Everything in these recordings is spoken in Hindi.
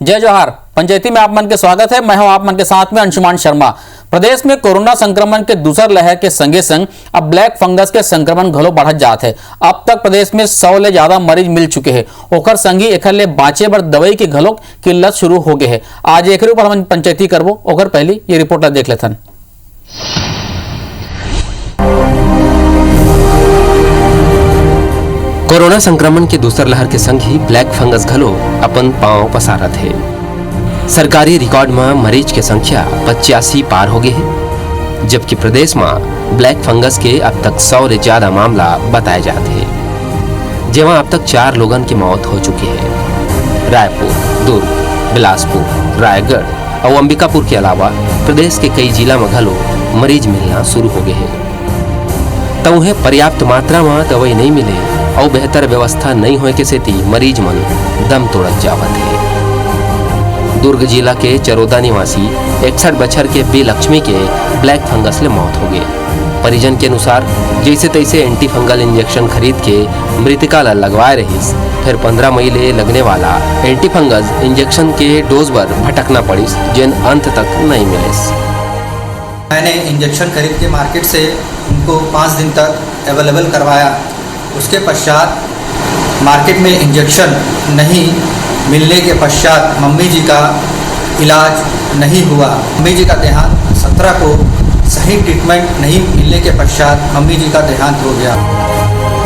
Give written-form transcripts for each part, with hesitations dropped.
जय जोहार। पंचायती में आप मन के स्वागत है। मैं हूं आप मन के साथ में अंशुमान शर्मा। प्रदेश में कोरोना संक्रमण के दूसर लहर के संगे संग अब ब्लैक फंगस के संक्रमण घलो बढ़त जात है। अब तक प्रदेश में 100 ले ज्यादा मरीज मिल चुके हैं। ओकर संगी एखर ले बाँचे बर दवाई की घलो किल्लत शुरू हो गए है। आज एक ऊपर हम पंचायती करबो, ओकर पहली ये रिपोर्ट ला देख लेथन। कोरोना संक्रमण के दूसर लहर के संग ही ब्लैक फंगस घलो अपन पांव पसारत है। सरकारी रिकॉर्ड में मरीज के संख्या 85 पार हो गए है, जबकि प्रदेश में ब्लैक फंगस के अब तक 100 ले ज्यादा मामला बताए जाते हैं, जेमा अब तक 4 लोगन की मौत हो चुकी है। रायपुर, दुर्ग, बिलासपुर, रायगढ़ और अंबिकापुर के अलावा प्रदेश के कई जिला में घलो मरीज मिलना शुरू हो गए हैं। तो उन्हें पर्याप्त मात्रा में दवाई नहीं मिले और बेहतर व्यवस्था नहीं होने के सेती मरीज मन दम तोड़त जावत है। दुर्ग जिला के चरोदा निवासी 61 बछर के बी लक्ष्मी के ब्लैक फंगस ले मौत हो गए। परिजन के अनुसार जैसे तैसे एंटी फंगल इंजेक्शन खरीद के मृतिका ला लगवाए रहीस, फिर 15 मई ले लगने वाला एंटी फंगस इंजेक्शन के डोज पर भटकना पड़िस, जिन अंत तक नहीं मिलिस। मैंने इंजेक्शन खरीद के मार्केट से उनको 5 दिन तक अवेलेबल करवाया। उसके पश्चात मार्केट में इंजेक्शन नहीं मिलने के पश्चात मम्मी जी का इलाज नहीं हुआ। मम्मी जी का देहांत 17 को सही ट्रीटमेंट नहीं मिलने के पश्चात मम्मी जी का देहांत हो गया।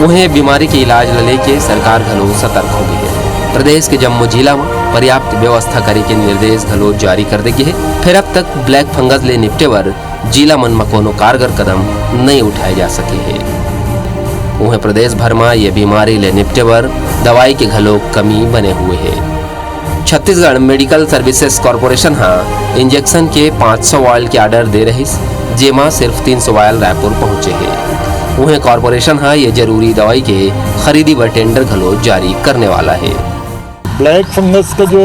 उन्हें बीमारी के इलाज ले के सरकार घलो सतर्क हो गई है। प्रदेश के जम्मू जिला में पर्याप्त व्यवस्था करे के निर्देश घलो जारी कर दे है। फिर अब तक ब्लैक फंगस ले निपटे बर जिला मन में कोनो कारगर कदम नहीं उठाए जा सके है। उन्हें प्रदेश भर में ये बीमारी ले निपटे बर दवाई के घलो कमी बने हुए है। Chhattisgarh medical services corporation injection के 500 वायल के ऑर्डर दे रही, जेमा सिर्फ 300 वायल रायपुर पहुंचे है। उन्हें कॉर्पोरेशन ये जरूरी दवाई के खरीदी व टेंडर घलो जारी करने वाला है। ब्लैक फंगस का जो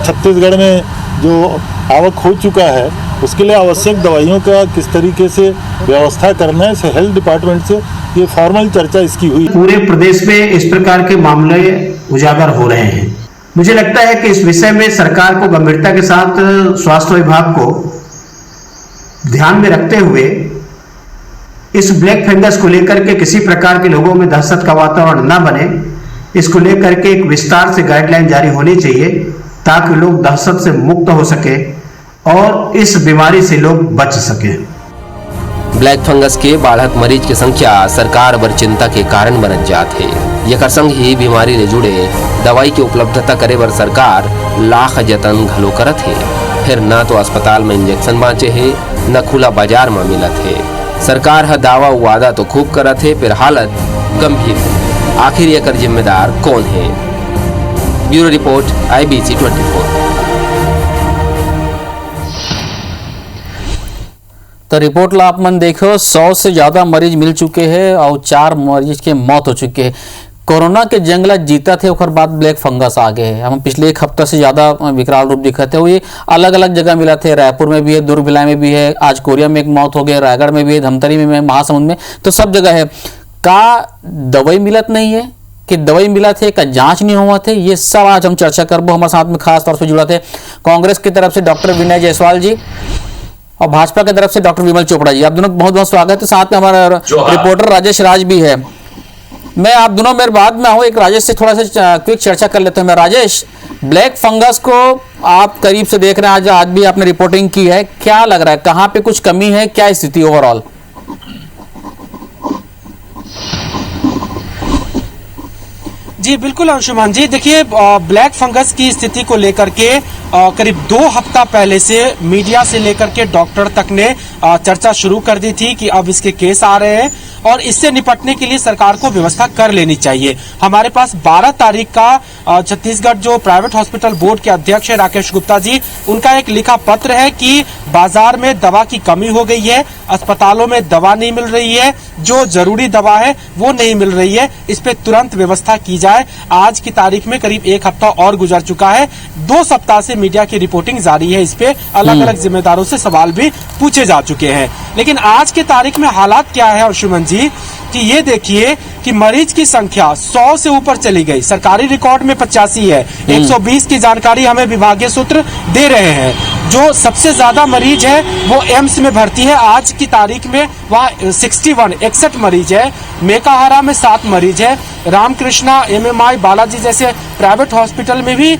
छत्तीसगढ़ में जो आवक हो चुका है, उसके लिए आवश्यक दवाइयों का किस तरीके से व्यवस्था करना है, हेल्थ डिपार्टमेंट से ये फॉर्मल चर्चा इसकी हुई। पूरे प्रदेश में इस प्रकार के मामले उजागर हो रहे हैं। मुझे लगता है कि इस विषय में सरकार को गंभीरता के साथ स्वास्थ्य विभाग को ध्यान में रखते हुए इस ब्लैक फंगस को लेकर के किसी प्रकार के लोगों में दहशत का वातावरण न बने, इसको लेकर के एक विस्तार से गाइडलाइन जारी होनी चाहिए, ताकि लोग दहशत से मुक्त हो सके और इस बीमारी से लोग बच सके। ब्लैक फंगस के बढ़त मरीज की संख्या सरकार बर चिंता के कारण बनत जात है। यकर संग ही बीमारी ले जुड़े दवाई की उपलब्धता करे बर सरकार लाख जतन घलो करत है। फिर न तो अस्पताल में इंजेक्शन बाँचे है, न खुला बाजार में मिलत है। सरकार हा दावा वादा तो खूब करत है, फिर हालत गंभीर है। आखिर यकर जिम्मेदार कौन है? Bureau report, IBC 24। तो रिपोर्ट ला आप मन देखो, 100 से ज्यादा मरीज मिल चुके हैं और 4 मरीज के मौत हो चुके हैं। कोरोना के जंगला जीता थे, और बाद ब्लैक फंगस आ गए हैं। हम पिछले 1 हफ्ता से ज्यादा विकराल रूप दिखते हुए अलग अलग जगह मिला थे। रायपुर में भी है, दुर्ग भिलाई में भी है, आज कोरिया में एक मौत हो गई, रायगढ़ में भी है, धमतरी में, महासमुंद में, तो सब जगह है। का दवाई मिलत नहीं है कि दवाई मिला थे का जांच नहीं हुआ थे, ये सब आज हम चर्चा करबो। हमारे साथ में खास तौर से जुड़ा थे कांग्रेस की तरफ से डॉक्टर विनय जायसवाल जी और भाजपा की तरफ से डॉक्टर विमल चोपड़ा जी। आप दोनों का बहुत बहुत स्वागत है। साथ में हमारा रिपोर्टर राजेश राज भी है। मैं आप दोनों मेरे बाद में आऊँ, एक राजेश से थोड़ा सा क्विक चर्चा कर लेते हैं। मैं राजेश, ब्लैक फंगस को आप करीब से देख रहे हैं, आज भी आपने रिपोर्टिंग की है, क्या लग रहा है कहाँ पे कुछ कमी है, क्या स्थिति ओवरऑल? जी बिल्कुल अंशुमान जी, देखिए ब्लैक फंगस की स्थिति को लेकर के करीब 2 हफ्ता पहले से मीडिया से लेकर के डॉक्टर तक ने चर्चा शुरू कर दी थी कि अब इसके केस आ रहे हैं और इससे निपटने के लिए सरकार को व्यवस्था कर लेनी चाहिए। हमारे पास 12 तारीख का छत्तीसगढ़ जो प्राइवेट हॉस्पिटल बोर्ड के अध्यक्ष है राकेश गुप्ता जी, उनका एक लिखा पत्र है कि बाजार में दवा की कमी हो गई है, अस्पतालों में दवा नहीं मिल रही है, जो जरूरी दवा है वो नहीं मिल रही है, इस पे तुरंत व्यवस्था की जाए। आज की तारीख में करीब 1 हफ्ता और गुजर चुका है, 2 सप्ताह से मीडिया की रिपोर्टिंग जारी है, इस पे अलग अलग जिम्मेदारों से सवाल भी पूछे जा चुके हैं। लेकिन आज की तारीख में हालात क्या है अंशुमन जी कि ये देखिए कि मरीज की संख्या 100 से ऊपर चली गई। सरकारी रिकॉर्ड में 85 है, 120 की जानकारी हमें विभागीय सूत्र दे रहे हैं। जो सबसे ज्यादा मरीज है वो एम्स में भर्ती है, आज की तारीख में वहाँ 61 मरीज है। मेकाहारा में 7 मरीज है। रामकृष्णा, MMI, बालाजी जैसे प्राइवेट हॉस्पिटल में भी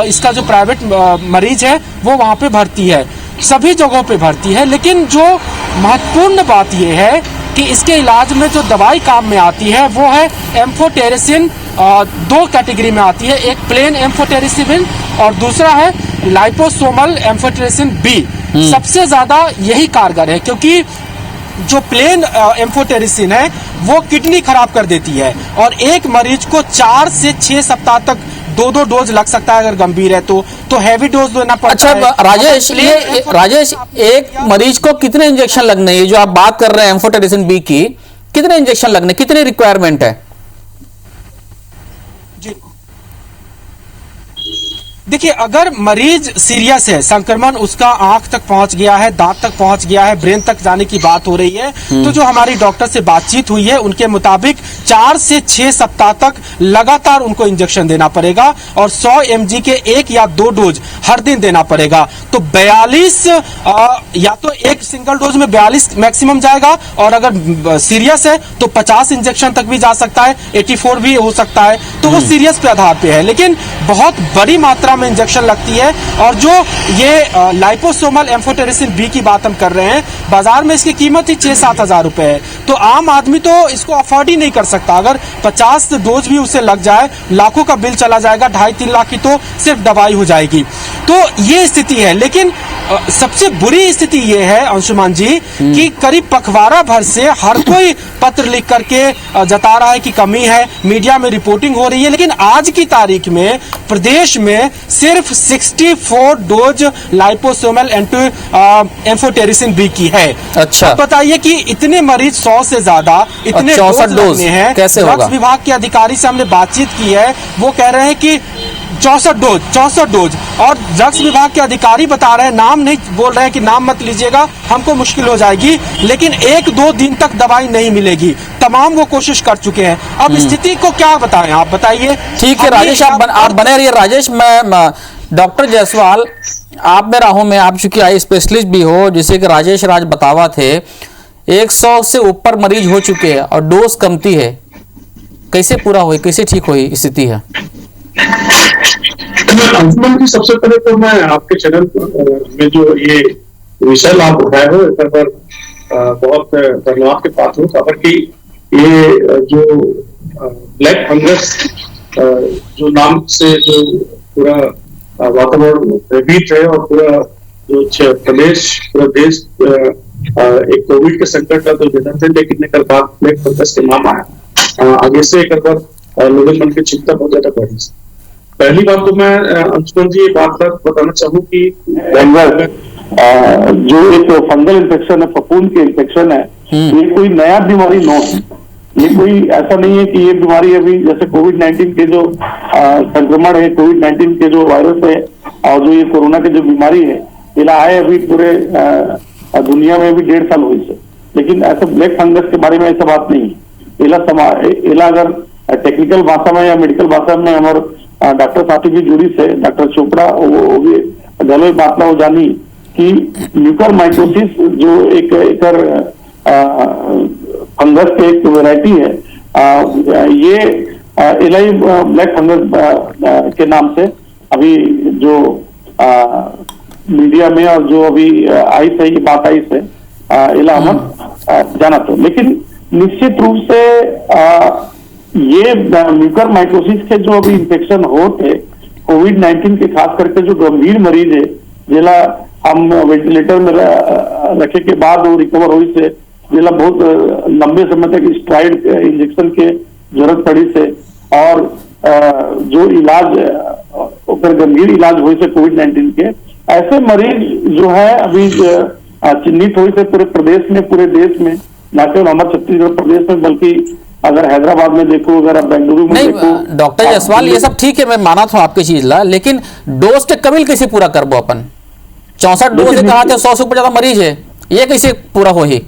इसका जो प्राइवेट मरीज है वो वहाँ पे भर्ती है। सभी जगहों पे भर्ती है। लेकिन जो महत्वपूर्ण बात यह है कि इसके इलाज में जो दवाई काम में आती है वो है एम्फोटेरिसिन। 2 कैटेगरी में आती है, एक प्लेन एम्फोटेरिसिन और दूसरा है लाइपोसोमल एम्फोटेरिसिन B। सबसे ज्यादा यही कारगर है, क्योंकि जो प्लेन एम्फोटेरिसिन है वो किडनी खराब कर देती है और एक मरीज को 4 से 6 सप्ताह तक 2 डोज लग सकता है अगर गंभीर है तो हैवी डोज देना पड़ता है। अच्छा राजेश, एक मरीज को कितने इंजेक्शन लगने, ये जो आप बात कर रहे हैं एम्फोटेरिसिन B की, कितने इंजेक्शन लगने, कितनी रिक्वायरमेंट है? देखिए, अगर मरीज सीरियस है, संक्रमण उसका आंख तक पहुंच गया है, दांत तक पहुंच गया है, ब्रेन तक जाने की बात हो रही है, तो जो हमारी डॉक्टर से बातचीत हुई है उनके मुताबिक 4 से 6 सप्ताह तक लगातार उनको इंजेक्शन देना पड़ेगा और 100 mg के 1 या 2 डोज हर दिन देना पड़ेगा। तो 42 या तो एक सिंगल डोज में 42 मैक्सिमम जाएगा और अगर सीरियस है तो 50 इंजेक्शन तक भी जा सकता है, 84 भी हो सकता है। तो वो सीरियस पे आधार पे है, लेकिन बहुत बड़ी मात्रा में इंजेक्शन लगती है। और जो ये लाइपोसोमल एम्फोटेरिसिन B की बात हम कर रहे हैं, बाजार में इसकी कीमत ही 6-7 हजार रुपए है। तो आम आदमी तो इसको अफोर्ड ही नहीं कर सकता। अगर 50 डोज भी उसे लग जाए, लाखों का बिल चला जाएगा, 2.5-3 लाख की तो सिर्फ दवाई हो जाएगी। तो ये स्थिति है। लेकिन सबसे बुरी स्थिति ये है अंशुमान जी कि करीब पखवाड़ा भर से हर कोई पत्र लिख करके जता रहा है कि कमी है, मीडिया में रिपोर्टिंग हो रही है, लेकिन आज की तारीख में प्रदेश में सिर्फ 64 डोज लाइपोसोमल एम्फोटेरिसिन B की है। अच्छा, अब बताइए कि इतने मरीज 100 से ज्यादा, इतने 64 डोज हैं, कैसे होगा? ड्रग्स विभाग के अधिकारी से हमने बातचीत की है, वो कह रहे हैं कि 64 डोज और ड्रग्स विभाग के अधिकारी बता रहे हैं, नाम नहीं बोल रहे हैं कि नाम मत लीजिएगा, हमको मुश्किल हो जाएगी, लेकिन 1-2 दिन तक दवाई नहीं मिलेगी। तमाम वो कोशिश कर चुके हैं। अब स्थिति को क्या बताएं, आप बताइए। ठीक है राजेश, आप बने रहिए। राजेश, मैं डॉक्टर जायसवाल, आप में राहू में, आप चूंकि आई स्पेशलिस्ट भी हो, जिसे कि राजेश राज बतावा थे, 100 से ऊपर मरीज हो चुके हैं और डोज कमती है, कैसे पूरा हुई, कैसे ठीक हुई स्थिति है? अंशुमन जी, सबसे पहले तो मैं आपके चैनल में जो ये विषय लाभ उठाए हो इस पर बहुत धन्यवाद के पात्र हूँ। खबर की ये जो ब्लैक फंगस जो नाम से जो पूरा वातावरण भयभीत है और पूरा जो प्रदेश, पूरा देश एक कोविड के संकट का तो जन्म थे, लेकिन एक बार ब्लैक फंगस के नाम आया, आगे से एक बार लोगों मन की चिंता बहुत ज्यादा बढ़ी। पहली बात तो मैं अंशुमन जी ये बात बताना चाहूँ कि जो एक फंगल इन्फेक्शन है, फफूंद के इन्फेक्शन है, ये कोई नया बीमारी न है। ये कोई ऐसा नहीं है कि ये बीमारी अभी जैसे कोविड-19 के जो संक्रमण है, कोविड-19 के जो वायरस है और जो ये कोरोना की जो बीमारी है, इला है अभी पूरे दुनिया में भी 1.5 साल हुई से, लेकिन ऐसा ब्लैक फंगस के बारे में ऐसा बात नहीं है। इला अगर टेक्निकल भाषा में या मेडिकल भाषा में हमारे डॉक्टर साथी भी जुड़ी से डॉक्टर चोपड़ा वो भी गले बात हो जानी कि म्यूकरमाइकोसिस जो एक फंगस के एक वेराइटी है, ये इलाई ब्लैक फंगस के नाम से अभी जो मीडिया में और जो अभी आई से ये बात आई से इला हम जाना तो, लेकिन निश्चित रूप से ये म्यूकरमाइकोसिस के जो अभी इन्फेक्शन होते कोविड-19 के खास करके जो गंभीर मरीज है, जिला हम वेंटिलेटर में रखे के बाद वो रिकवर हुई से, जिला बहुत लंबे समय तक स्टेरॉइड इंजेक्शन के जरूरत पड़ी से और जो इलाज गंभीर इलाज हुई से कोविड-19 के, ऐसे मरीज जो है अभी चिन्हित हुई से पूरे प्रदेश में, पूरे देश में, न केवल हमारे छत्तीसगढ़ प्रदेश में बल्कि अगर हैदराबाद में देखो, अगर आप बेंगलुरु में देखो। डॉक्टर जायसवाल, ये सब ठीक है, मैं माना था आपकी चीज ला, लेकिन डोज के कमिल कैसे पूरा करबो अपन? 64 डोज कहा थे, 100 से ऊपर ज्यादा मरीज है, ये कैसे पूरा हो ही?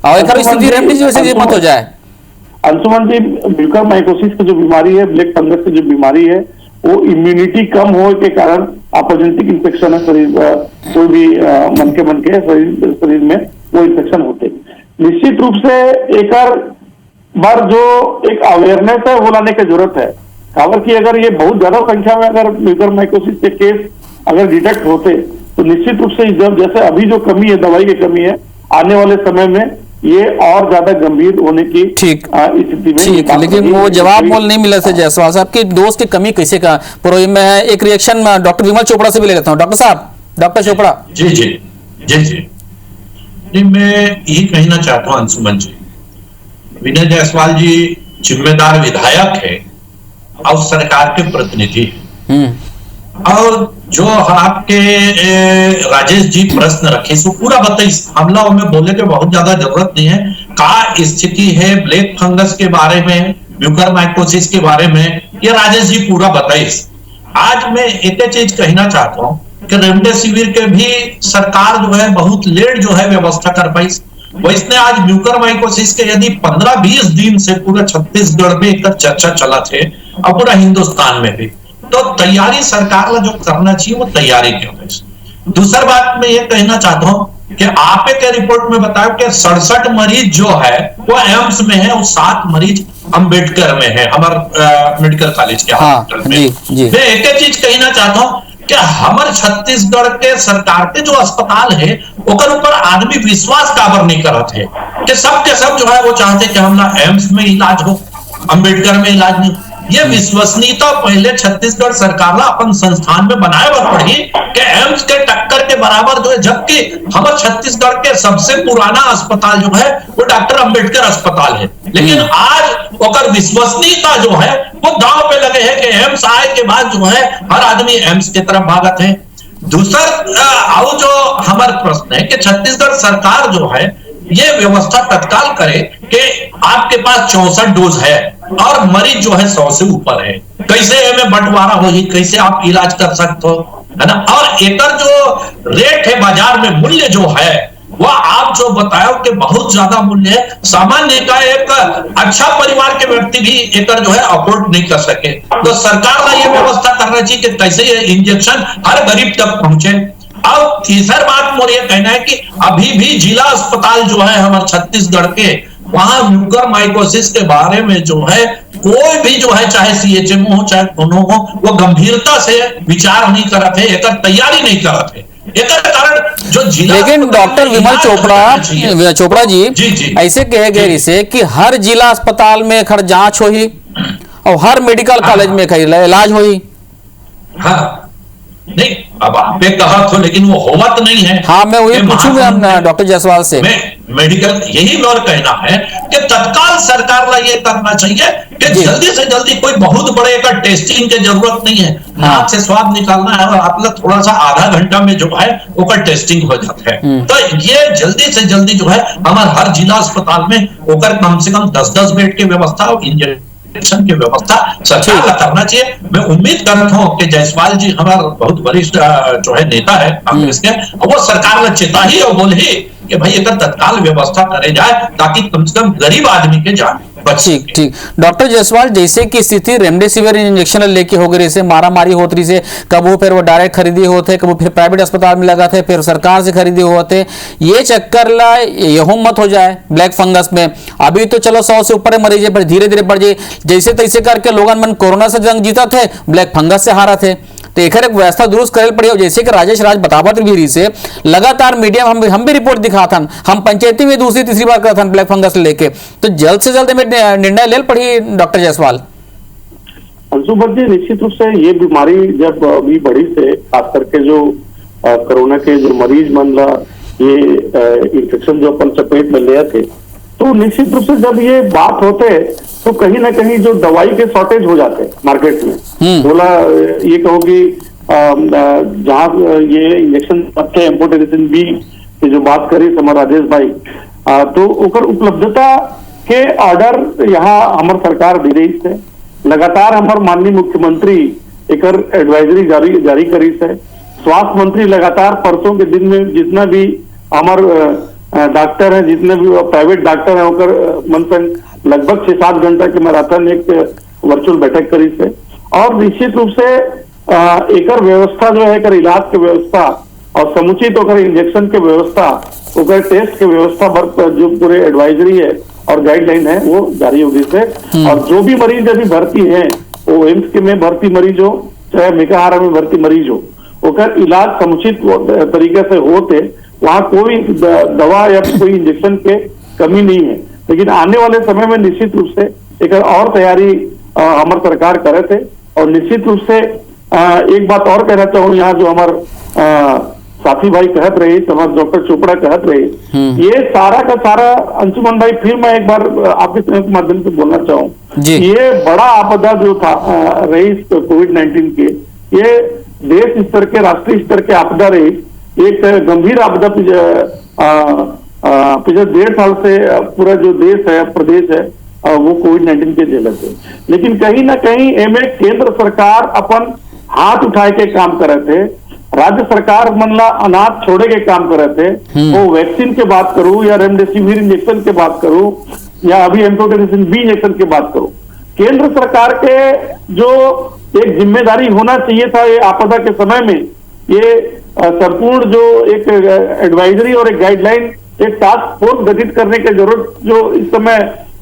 और एक स्थिति रेमडेसिविर से मत हो जाए। अंशुमन जी, म्यूकरमाइकोसिस की जो बीमारी है, ब्लैक फंगस की जो बीमारी है, वो इम्यूनिटी कम होने के कारण अपॉजेंटिक इन्फेक्शन है शरीर, कोई भी मन के शरीर में वो इन्फेक्शन होते। निश्चित रूप से एक बार जो एक अवेयरनेस है वो लाने की जरूरत है। काबर की अगर ये बहुत ज्यादा संख्या में अगर म्यूकरमाइकोसिस के केस अगर डिटेक्ट होते तो निश्चित रूप से जब जैसे अभी जो कमी है, दवाई की कमी है, आने वाले समय में ये और ज्यादा गंभीर होने की ठीक स्थिति में। ठीक, लेकिन वो जवाब मोल नहीं मिला से जायसवाल साहब की डोज की कमी कैसे का पूरा। मैं एक रिएक्शन डॉक्टर विमल चोपड़ा से भी ले लेता हूँ। डॉक्टर साहब, डॉक्टर चोपड़ा। जी जी जी जी नहीं, मैं यही कहना चाहता हूँ अंशुमन जी, विनय जायसवाल जी जिम्मेदार विधायक है और सरकार के प्रतिनिधि है, और जो आपके राजेश जी प्रश्न रखे सो पूरा बताइए। हमला में बोले के बहुत ज्यादा जरूरत नहीं है। का स्थिति है ब्लैक फंगस के बारे में, म्यूकरमाइकोसिस के बारे में, ये राजेश जी पूरा बताइए। आज मैं एक चीज कहना चाहता हूँ कि रेमडेसिविर के भी सरकार जो है बहुत लेट जो है व्यवस्था कर पाई। वैसने आज म्यूकरमाइकोसिस के यदि 15-20 दिन से पूरा छत्तीसगढ़ में एक चर्चा चला थे और पूरा हिंदुस्तान में भी, तो तैयारी सरकार को जो करना चाहिए वो तैयारी क्यों। दूसरी बात मैं ये कहना चाहता हूं कि आपे के रिपोर्ट में बताया कि 67 मरीज जो है वो एम्स में है और 7 मरीज अंबेडकर में है, हमारे मेडिकल कॉलेज के हॉस्पिटल में। मैं एक चीज कहना चाहता हूं कि हमारे छत्तीसगढ़ के सरकार के जो अस्पताल है ओकर ऊपर आदमी विश्वास काबर नहीं करते है कि सब के सब जो है वो चाहते कि हमारा एम्स में इलाज हो, अंबेडकर में इलाज नहीं। ये विश्वसनीयता पहले छत्तीसगढ़ सरकार अपन संस्थान में बनाए बर पड़ी कि एम्स के टक्कर के बराबर जो है, जबकि हमारे छत्तीसगढ़ के सबसे पुराना अस्पताल जो है वो डॉक्टर अंबेडकर अस्पताल है, लेकिन आज ओकर विश्वसनीयता जो है वो दांव पे लगे है कि एम्स आए के बाद जो है हर आदमी एम्स की तरफ भागत है। दूसरा और जो हमारा प्रश्न है कि छत्तीसगढ़ सरकार जो है ये व्यवस्था तत्काल करे कि आपके पास 64 डोज है और मरीज जो है 100 से ऊपर है, कैसे हमें बंटवारा होगी, कैसे आप इलाज कर सकते हो, है ना। और एकर जो रेट है बाजार में, मूल्य जो है वह आप जो बताओ कि बहुत ज्यादा मूल्य है, सामान्य का एक अच्छा परिवार के व्यक्ति भी एकर जो है अफोर्ड नहीं कर सके। तो सरकार का ये व्यवस्था करना चाहिए कि कैसे ये इंजेक्शन हर गरीब तक पहुंचे। और तीसरी बात मोर ये कहना है कि अभी भी जिला अस्पताल जो है हमारे छत्तीसगढ़ के, वहां म्यूकरमाइकोसिस के बारे में जो है कोई भी जो है चाहे सीएचएमओ हो चाहे कोनो हो, वो गंभीरता से विचार नहीं करते है, एक तैयारी नहीं करते है। कारण जो जिला, लेकिन डॉक्टर विमल चोपड़ा जी ऐसे कहे गए इसे कि हर जिला अस्पताल में खर जांच होगी और हर मेडिकल कॉलेज में इलाज होगी। हाँ नहीं, अब आपने कहा तो, लेकिन वो होगा तो नहीं है। हाँ, मैं वही पूछूंगा डॉक्टर जायसवाल से। मैं मेडिकल यही और कहना है कि तत्काल सरकार को ये करना चाहिए कि जल्दी से जल्दी, कोई बहुत बड़े का टेस्टिंग की जरूरत नहीं है। नाक से स्वाब निकालना है और आप लोग थोड़ा सा आधा घंटा में जो है वो टेस्टिंग हो जाता है। तो ये जल्दी से जल्दी जो है हमारे हर जिला अस्पताल में होकर कम से कम 10-10 बेड की व्यवस्था और इंजेक्शन की व्यवस्था सरकार का करना चाहिए। मैं उम्मीद करता हूँ कि जायसवाल जी हमारा बहुत वरिष्ठ जो है नेता है कांग्रेस के, वो सरकार में चेता ही और बोले कि भाई अगर तत्काल व्यवस्था करे जाए ताकि कम से कम गरीब आदमी के जान। ठीक ठीक। डॉक्टर जायसवाल, जैसे की स्थिति रेमडेसिविर इंजेक्शन लेके हो गई से मारामारी होती से, कब वो फिर वो डायरेक्ट खरीदी होते, कब वो फिर प्राइवेट अस्पताल में लगा थे, फिर सरकार से खरीदी होते, ये चक्कर ला यह मत हो जाए ब्लैक फंगस में। अभी तो चलो 100 से ऊपर मरीज है, पर धीरे धीरे बढ़ जाए, जैसे तैसे करके लोगन मन कोरोना से जंग जीता थे, ब्लैक फंगस से हारा थे। तो एक व्यवस्था दुरुस्त करे पड़ी। जैसे कि राजेश राज बतावत भी से लगातार मीडिया में हम भी रिपोर्ट दिखा था, हम पंचायती में दूसरी तीसरी बार करा था ब्लैक फंगस लेके, तो जल्द से जल्द हमें निर्णय ले पड़ी। डॉक्टर जायसवाल अंशुमन जी, निश्चित रूप से ये बीमारी जब अभी बढ़ी से, खास करके जो कोरोना के जो मरीज मन ला ये इन्फेक्शन जो अपन चपेट में ले थे, तो निश्चित रूप से जब ये बात होते तो कहीं ना कहीं जो दवाई के शॉर्टेज हो जाते मार्केट में। बोला ये कहो कि जहाँ ये इंजेक्शन एम्पोटेरिसिन बी की जो बात करी हमारे राजेश भाई, तो ओकर उपलब्धता के ऑर्डर यहाँ हमारे सरकार दे रही है। लगातार हमारे माननीय मुख्यमंत्री एक एडवाइजरी जारी करी है। स्वास्थ्य मंत्री लगातार परसों के दिन में जितना भी हमारे डॉक्टर है, जितने भी प्राइवेट डॉक्टर है, ओकर मन लगभग 6-7 घंटा के मैराथन एक वर्चुअल बैठक करी से और निश्चित रूप से एकर व्यवस्था जो है, एकर इलाज के व्यवस्था और समुचित होकर इंजेक्शन के व्यवस्था, ओकर टेस्ट के व्यवस्था पर जो पूरे एडवाइजरी है और गाइडलाइन है वो जारी होगी से। और जो भी मरीज अभी भर्ती है वो एम्स के में भर्ती मरीज हो चाहे मेकाहारा में भर्ती मरीज हो, ओकर इलाज समुचित तरीके से होते, वहाँ कोई दवा या कोई इंजेक्शन के कमी नहीं है। लेकिन आने वाले समय में निश्चित रूप से एक और तैयारी हमारे सरकार करे थे। और निश्चित रूप से एक बात और कहना चाहूँ, यहाँ जो हमारे साथी भाई कहत रहे, समझ डॉक्टर चोपड़ा कहत रहे, ये सारा का सारा अंशुमन भाई फिर मैं एक बार आपके माध्यम से बोलना चाहूँ, ये बड़ा आपदा जो था रही कोविड-19 के, ये देश स्तर के, राष्ट्रीय स्तर के आपदा रही, एक गंभीर आपदा पिछले 1.5 साल से पूरा जो देश है, प्रदेश है, वो कोविड-19 के झेलत है। लेकिन कहीं ना कहीं एमे केंद्र सरकार अपन हाथ उठाए के काम करे थे, राज्य सरकार मनला अनाथ छोड़े के काम करे थे। वो वैक्सीन के बात करूं या रेमडेसिविर इंजेक्शन के बात करूं या अभी एम्फोटेरिसिन बी इंजेक्शन की बात करूं, केंद्र सरकार के जो एक जिम्मेदारी होना चाहिए था ये आपदा के समय में, ये संपूर्ण जो एक एडवाइजरी और एक गाइडलाइन, एक टास्क फोर्स गठित करने की जरूरत जो इस समय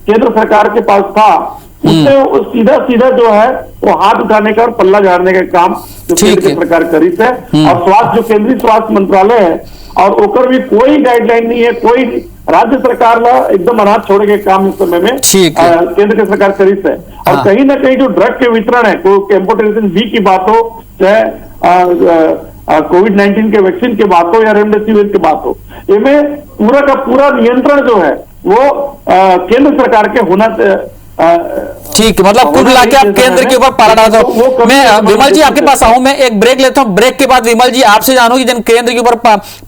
केंद्र सरकार के पास था, उससे सीधा सीधा जो है वो हाथ उठाने का और पल्ला झाड़ने का काम जो केंद्र सरकार करी है। और स्वास्थ्य जो केंद्रीय स्वास्थ्य मंत्रालय है और ओकर भी कोई गाइडलाइन नहीं है, कोई राज्य सरकार ला एकदम अनाथ छोड़े के काम इस समय में केंद्र की सरकार करी है। और कहीं ना कहीं जो ड्रग के वितरण है, कोई एम्फोटेरिसिन बी की बात हो चाहे कोविड-19 के वैक्सीन की बात हो या रेमडेसिविर की बात हो, इनमें पूरा का पूरा नियंत्रण जो है वो केंद्र सरकार के होना ठीक है। मतलब कुल मिला के आप केंद्र के ऊपर पाला डाल दो। मैं विमल जी आपके पास आऊं, मैं एक ब्रेक लेता हूं, ब्रेक के बाद विमल जी आपसे जानूं कि जिन केंद्र के ऊपर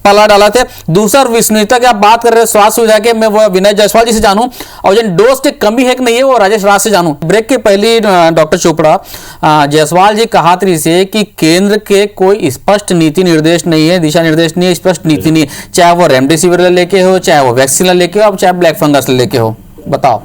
पाला डाला थे, दूसरा विश्वसनीयता की आप बात कर रहे हैं स्वास्थ्य सुविधा के, मैं वो विनय जायसवाल जी से जानूं, और जिन डोज की कमी है कि नहीं है वो राजेश राज से जानूं। ब्रेक के पहले डॉक्टर चोपड़ा, जायसवाल जी कहा से कि केंद्र के कोई स्पष्ट नीति निर्देश नहीं है, दिशा निर्देश नहीं है, स्पष्ट नीति नहीं है, चाहे वो रेमडेसिविर लेके हो, चाहे वो वैक्सीन लेके हो, चाहे ब्लैक फंगस लेके हो, बताओ।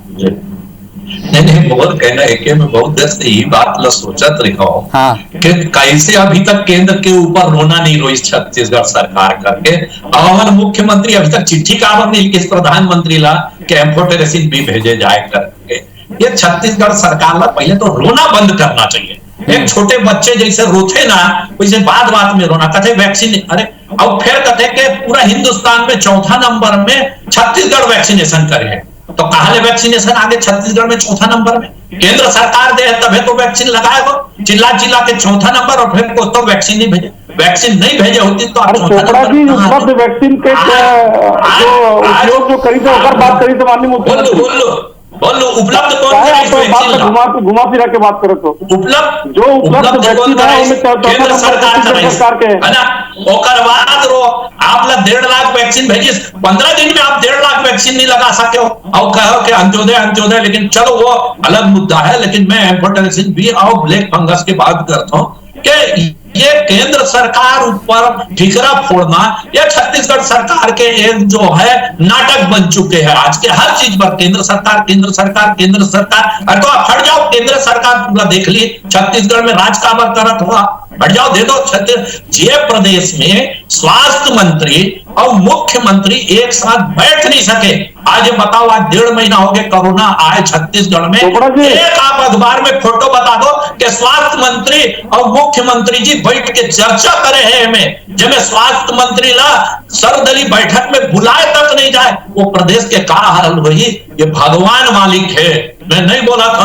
नहीं बहुत कहना है कि मैं बहुत देर से यही बात सोचत रहा हूँ कि कैसे अभी तक केंद्र के ऊपर रोना नहीं रोई छत्तीसगढ़ सरकार करके, और मुख्यमंत्री अभी तक चिट्ठी काबर नहीं लिखी प्रधानमंत्री ला कि एम्फोटेरिसिन भी भेजे जाए करके। ये छत्तीसगढ़ सरकार ला पहले तो रोना बंद करना चाहिए। एक छोटे बच्चे जैसे रोते ना वैसे बात बात में रोना, कहते वैक्सीन, अरे और फिर कहते कि पूरा हिंदुस्तान में 4था नंबर में छत्तीसगढ़ वैक्सीनेशन करे, तो कहा वैक्सीनेशन आगे छत्तीसगढ़ में 4था नंबर में, केंद्र सरकार दे तभी तो वैक्सीन लगाएगा, चिल्ला चिल्ला के 4था नंबर, और फिर को तो वैक्सीन नहीं भेजे, वैक्सीन नहीं भेजे होती तो आप उपलब्ध वैक्सीन के जो उपयोग जो करी थे बात करी थे माननीय मुख्यमंत्री बोलो उपलब्ध घुमा फिरा के बात करो तो उपलब्ध जो उपलब्ध वैक्सीन है उनमें केंद्र सरकार के है ना, ओकर बाद रो आप 1.5 लाख वैक्सीन भेजिए, 15 दिन में आप 1.5 लाख वैक्सीन नहीं लगा सके हो और कहो कि अंत्योदय, लेकिन चलो वो अलग मुद्दा है। लेकिन मैं एम्फोटेरिसिन बी और ब्लैक फंगस की बात करता हूँ कि ये केंद्र सरकार ऊपर ठिकरा फोड़ना, ये छत्तीसगढ़ सरकार के एक जो है नाटक बन चुके हैं आज के हर चीज पर केंद्र सरकार। अरे तो आप हट जाओ, केंद्र सरकार पूरा देख ली, छत्तीसगढ़ में राज काबर करत हुआ, हट जाओ, दे दो छत्तीसगढ़। ये प्रदेश में स्वास्थ्य मंत्री और मुख्यमंत्री एक साथ बैठ नहीं सके। आज ये बताओ, आज 1.5 महीना हो गया कोरोना आए छत्तीसगढ़ में, एक आप अखबार में फोटो बता दो कि स्वास्थ्य मंत्री और मुख्यमंत्री जी बैठ के चर्चा करे हैं हमें, जब स्वास्थ्य मंत्री ला सर्वदलीय बैठक में बुलाए तक नहीं जाए, वो प्रदेश के का हाल हुई, ये भगवान मालिक है, मैं नहीं बोला था।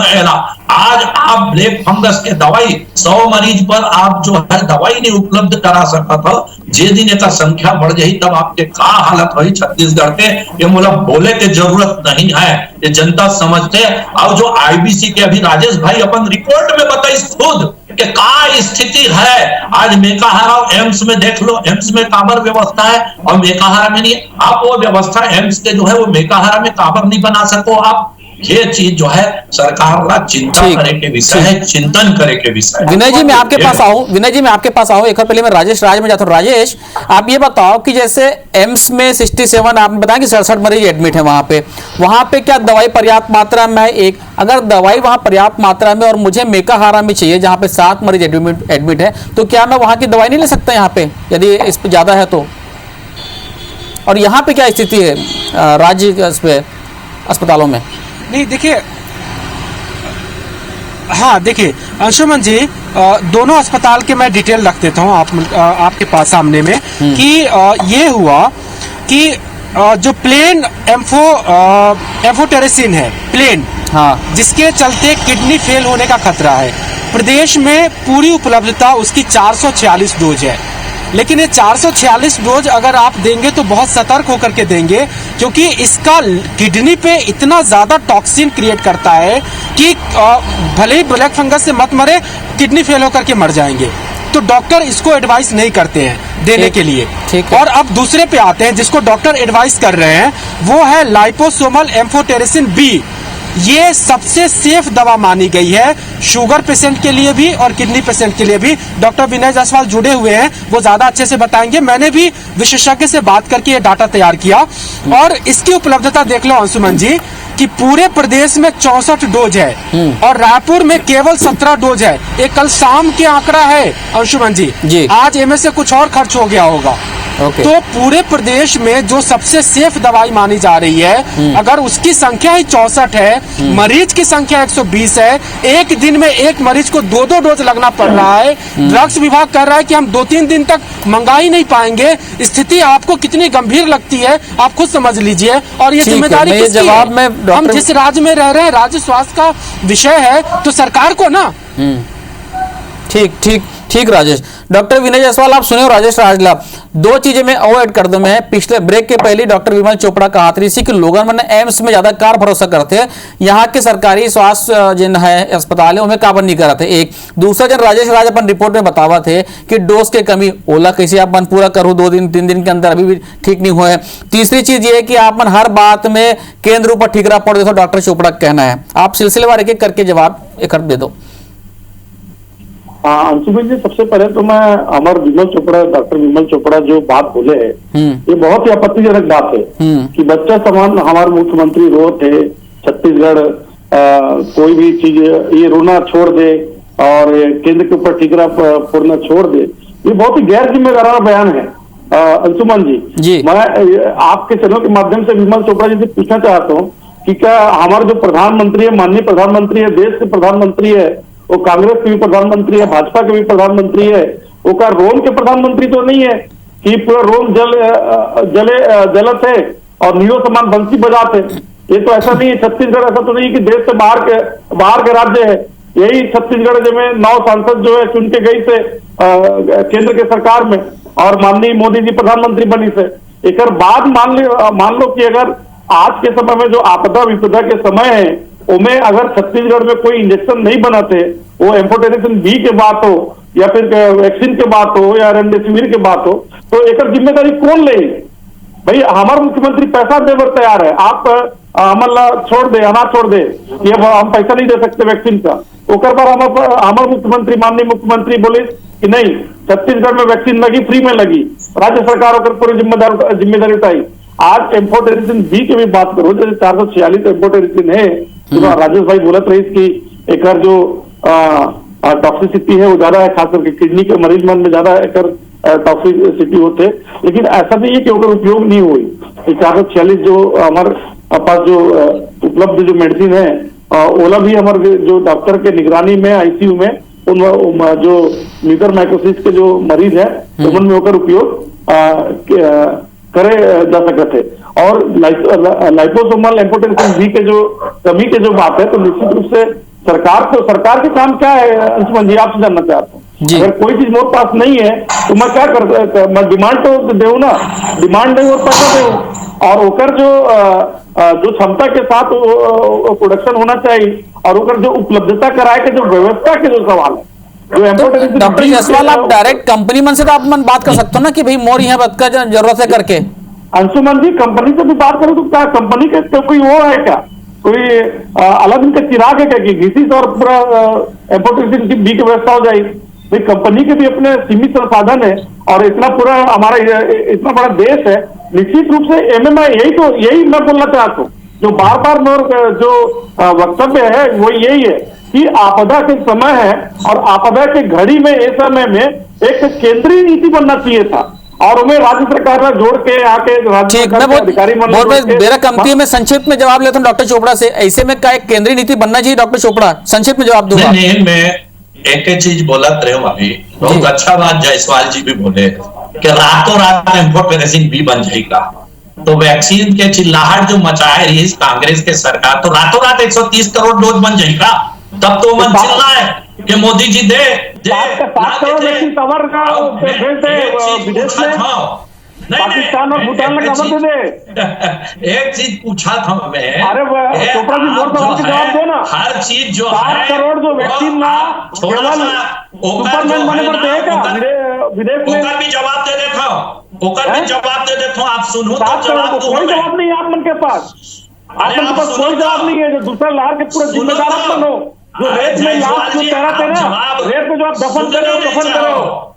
आज आप ब्लैक फंगस के दवाई 100 मरीज पर आप जो है दवाई नहीं उपलब्ध करा सकता था, जे दिन का संख्या बढ़ गई तब आपके का हालत हुई छत्तीसगढ़ के, ये मतलब बोले की जरूरत नहीं है, ये जनता समझते। और जो आईबीसी के अभी राजेश भाई अपन रिपोर्ट में बताई खुद कि का स्थिति है, आज मेकाहारा एम्स में देख लो, एम्स में काबर व्यवस्था है और मेकाहारा में नहीं। आप वो व्यवस्था एम्स के जो है वो मेकाहारा में काबर नहीं बना सको आप, ये चीज जो है सरकार का चिंता ठीक, करे के विषय है, चिंतन करे के विषय है। विनय जी मैं आपके पास आऊं, विनय जी मैं आपके पास आऊं, एक बार पहले मैं राजेश राज में जाता हूं। राजेश, आप ये बताओ कि जैसे एम्स में 67, आपने बताया कि 67 मरीज एडमिट है वहां पे क्या दवाई पर्याप्त मात्रा में है? एक, अगर दवाई वहां पर्याप्त मात्रा में और मुझे मेकाहारा में चाहिए जहां पे 7 मरीज एडमिट है, तो क्या मैं वहां की दवाई नहीं ले सकता यहाँ पे यदि इस पे ज्यादा है तो? और यहाँ पे क्या स्थिति है राज्य इस पे अस्पतालों में? नहीं देखिए, हाँ देखिए अंशुमन जी, दोनों अस्पताल के मैं डिटेल रख देता हूँ आपके पास सामने में कि ये हुआ कि जो प्लेन एम्फोटेरेसिन है, प्लेन, हाँ, जिसके चलते किडनी फेल होने का खतरा है, प्रदेश में पूरी उपलब्धता उसकी 446 डोज है। लेकिन ये 446 डोज अगर आप देंगे तो बहुत सतर्क होकर के देंगे, क्योंकि इसका किडनी पे इतना ज्यादा टॉक्सिन क्रिएट करता है कि भले ही ब्लैक फंगस से मत मरे, किडनी फेल होकर के मर जाएंगे। तो डॉक्टर इसको एडवाइस नहीं करते हैं देने के लिए। ठीक है। और अब दूसरे पे आते हैं जिसको डॉक्टर एडवाइस कर रहे हैं, वो है लाइपोसोमल एम्फोटेरेसिन बी। ये सबसे सेफ दवा मानी गई है शुगर पेशेंट के लिए भी और किडनी पेशेंट के लिए भी। डॉक्टर विनय जायसवाल जुड़े हुए हैं, वो ज्यादा अच्छे से बताएंगे। मैंने भी विशेषज्ञ से बात करके ये डाटा तैयार किया और इसकी उपलब्धता देख लो अंशुमन जी कि पूरे प्रदेश में 64 डोज है और रायपुर में केवल 17 डोज है। ये कल शाम के आंकड़ा है अंशुमन जी। आज इनमें से कुछ और खर्च हो गया होगा। तो पूरे प्रदेश में जो सबसे सेफ दवाई मानी जा रही है, अगर उसकी संख्या ही 64 है, मरीज की संख्या 120 है, एक दिन में एक मरीज को 2-2 डोज लगना पड़ रहा है। ड्रग्स विभाग कर रहा है कि हम 2-3 दिन तक मंगा ही नहीं पाएंगे। स्थिति आपको कितनी गंभीर लगती है आप खुद समझ लीजिए। और ये जिम्मेदारी किसकी है? हम जिस राज्य में रह रहे हैं, राज्य स्वास्थ्य का विषय है, तो सरकार को ना। ठीक ठीक ठीक राजेश। डॉक्टर विनय जायसवाल आप सुने हो राजेश राजला, दो चीजें मैं अवॉइड कर दूं। मैं पिछले ब्रेक के पहले डॉक्टर विमल चोपड़ा कहा थी इसी कि लोग मैंने एम्स में ज्यादा कार भरोसा करते हैं, यहाँ के सरकारी स्वास्थ्य जिन है अस्पताल है उनमें काबन नहीं कर रहे थे। एक दूसरा जन राजेश राज अपन रिपोर्ट में बतावा थे कि डोज के कमी, ओला कैसे आप पूरा करो 2 दिन 3 दिन के अंदर, अभी भी ठीक नहीं हुआ है। तीसरी चीज ये है कि आप हर बात में केंद्र ऊपर ठीकरा पड़ दे, डॉक्टर चोपड़ा का कहना है। आप सिलसिलेवार एक एक करके जवाब एक दे दो। अंशुमन जी, सबसे पहले तो मैं डॉक्टर विमल चोपड़ा जो बात बोले है, ये बहुत ही आपत्तिजनक बात है कि बच्चा समान हमारे मुख्यमंत्री रो थे छत्तीसगढ़ कोई भी चीज ये रोना छोड़ दे और केंद्र के ऊपर ठीकरा फोड़ना छोड़ दे, ये बहुत ही गैर जिम्मेदाराना बयान है। अंशुमन जी, मैं आपके चैनल के माध्यम से विमल चोपड़ा जी से पूछना चाहता हूँ कि क्या हमारे जो प्रधानमंत्री है, माननीय प्रधानमंत्री है, देश के प्रधानमंत्री है, वो कांग्रेस के भी प्रधानमंत्री है, भाजपा के भी प्रधानमंत्री है, वो क्या रोम के प्रधानमंत्री तो नहीं है कि पूरा रोम जलत है और नीलो समान बंसी बजाते? ये तो ऐसा नहीं है। छत्तीसगढ़ ऐसा तो नहीं कि देश से बाहर के राज्य है। यही छत्तीसगढ़ में 9 सांसद जो है चुन के गई थे केंद्र के सरकार में और माननीय मोदी जी प्रधानमंत्री बनी थे। एक बाद मान लो कि अगर आज के समय में जो आपदा विपदा के समय है उनमें अगर छत्तीसगढ़ में कोई इंजेक्शन नहीं बनाते, वो एम्फोटेरेसिन बी के बात हो या फिर वैक्सीन के बात हो या रेमडेसिविर के बात हो, तो एक जिम्मेदारी कौन ले? भाई हमारे मुख्यमंत्री पैसा देवर तैयार है, आप अमल छोड़ दे, अनाज छोड़ दे, ये हम पैसा नहीं दे सकते वैक्सीन का। ओकर पर हमारे मुख्यमंत्री माननीय मुख्यमंत्री बोले कि नहीं, छत्तीसगढ़ में वैक्सीन लगी, फ्री में लगी, राज्य सरकार होकर पूरी जिम्मेदारी उठाई। आज एम्फोटेरेसिन बी की भी बात करो, जैसे 446 एम्फोटेरेसिन है, राजेश भाई बोलत रही कि एक जो टॉक्सिसिटी है वो ज्यादा है, खास करके किडनी के मरीज मन में ज्यादा एक टॉक्सिसिटी होते, लेकिन ऐसा नहीं है कि उनका उपयोग नहीं हुई। 446 जो हमारे पास जो उपलब्ध जो मेडिसिन है, ओला भी हमारे जो डॉक्टर के निगरानी में आईसीयू में उन जो म्यूकरमाइकोसिस के जो मरीज है उनमें होकर उपयोग करे जा सकते थे। और लाइपोसोमल एम्फोटेरेसिन बी के जो कमी के जो बात है, तो निश्चित रूप से सरकार के काम क्या है अंशुमन जी, आपसे जानना चाहता हूँ। अगर कोई चीज मेरे पास नहीं है तो मैं क्या कर, मैं डिमांड तो देऊ ना, डिमांड नहीं हो पैसा देऊ और ओकर जो क्षमता के साथ प्रोडक्शन होना चाहिए और ओकर जो उपलब्धता कराए के जो व्यवस्था के जो सवाल है, डॉक्टर जायसवाल आप डायरेक्ट कंपनी मन से तो आप मन बात कर सकते हो ना कि भाई मोर यहाँ बात का जरूरत है करके। अंशुमन जी, कंपनी से भी बात करो तो क्या कंपनी के कोई वो है क्या? कोई अलग इनका चिराग है क्या कि घिसी से और पूरा एम्पोर्टेशन की बी की व्यवस्था हो जाएगी? भाई कंपनी के भी अपने सीमित संसाधन है और इतना पूरा हमारा इतना बड़ा देश है। निश्चित रूप से एमएमआई यही मैं बोलना चाहता हूँ, जो बार बार मोर जो वक्तव्य है वो यही है कि आपदा के समय है और आपदा के घड़ी में इस समय में एक केंद्रीय नीति बनना चाहिए था और उन्हें राज्य सरकार ने जोड़ के आके राज्य सरकार के अधिकारी बहुत मेरा कमती में संक्षिप्त में जवाब लेता हूँ डॉक्टर चोपड़ा से। ऐसे में क्या एक केंद्रीय नीति बनना चाहिए डॉक्टर चोपड़ा? संक्षिप्त में जवाब दूंगा। नहीं, मैं एक चीज बोला रहे अभी, बहुत अच्छा बात जायसवाल जी भी बोले कि रातों रात एम्फोटेरेसिन भी बन जाएगा। तो वैक्सीन के चिल्लाहट जो मचाए रही कांग्रेस के सरकार, तो रातों रात 130 करोड़ डोज बन जाएगा। तब तो मन चिल्ला है कि मोदी जी दे 5 करोड़ वैक्सीन कवर का विदेश में पाकिस्तान और भूटान में कवर दे दे। एक चीज पूछा था मैं, अरे चोपड़ा जी मोर सवाल के जवाब दो ना। हर चीज जो 7 करोड़ जो वैक्सीन ना केवल सुपरमैन बने पड़ते हैं क्या विदेश में? ओकर भी जवाब दे देता हूं, ओकर भी जवाब दे देता हूं, आप सुनो तो 7 करोड़ को कोई जवाब नहीं है आप मन के पास। आप मन के पास कोई जवाब नहीं है। जो दूसरा लहर के पूरे जिम्मेदार आप बनो, जो रेत में लाश जो तैराते ना, रेत को जो आप दफन करो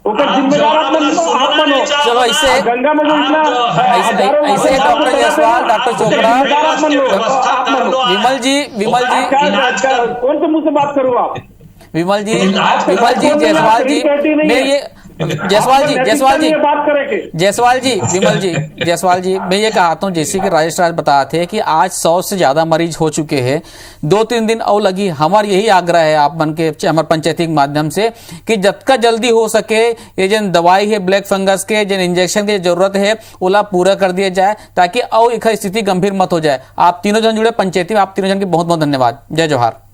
उसका जिम्मेदार आप बनो। चलो ऐसे गंगा में जो इतना ऐसे डॉक्टर जायसवाल, डॉक्टर चोपड़ा, विमल जी कौन से मुंह से बात करूँ आप? विमल जी जायसवाल जी, मैं ये जायसवाल जी मैं ये कहता हूँ, जैसे कि राजेश राज बताए थे कि आज 100 से ज्यादा मरीज हो चुके हैं, 2-3 दिन और लगी। हमारा यही आग्रह है आप मन के हमारे पंचायती के माध्यम से कि जितना जल्दी हो सके ये जन दवाई है ब्लैक फंगस के जन इंजेक्शन की जरूरत है ओला पूरा कर दिया जाए ताकि और एक स्थिति गंभीर मत हो जाए। आप तीनों जन जुड़े पंचायती में, आप तीनों जन की बहुत बहुत धन्यवाद। जय जवाहर।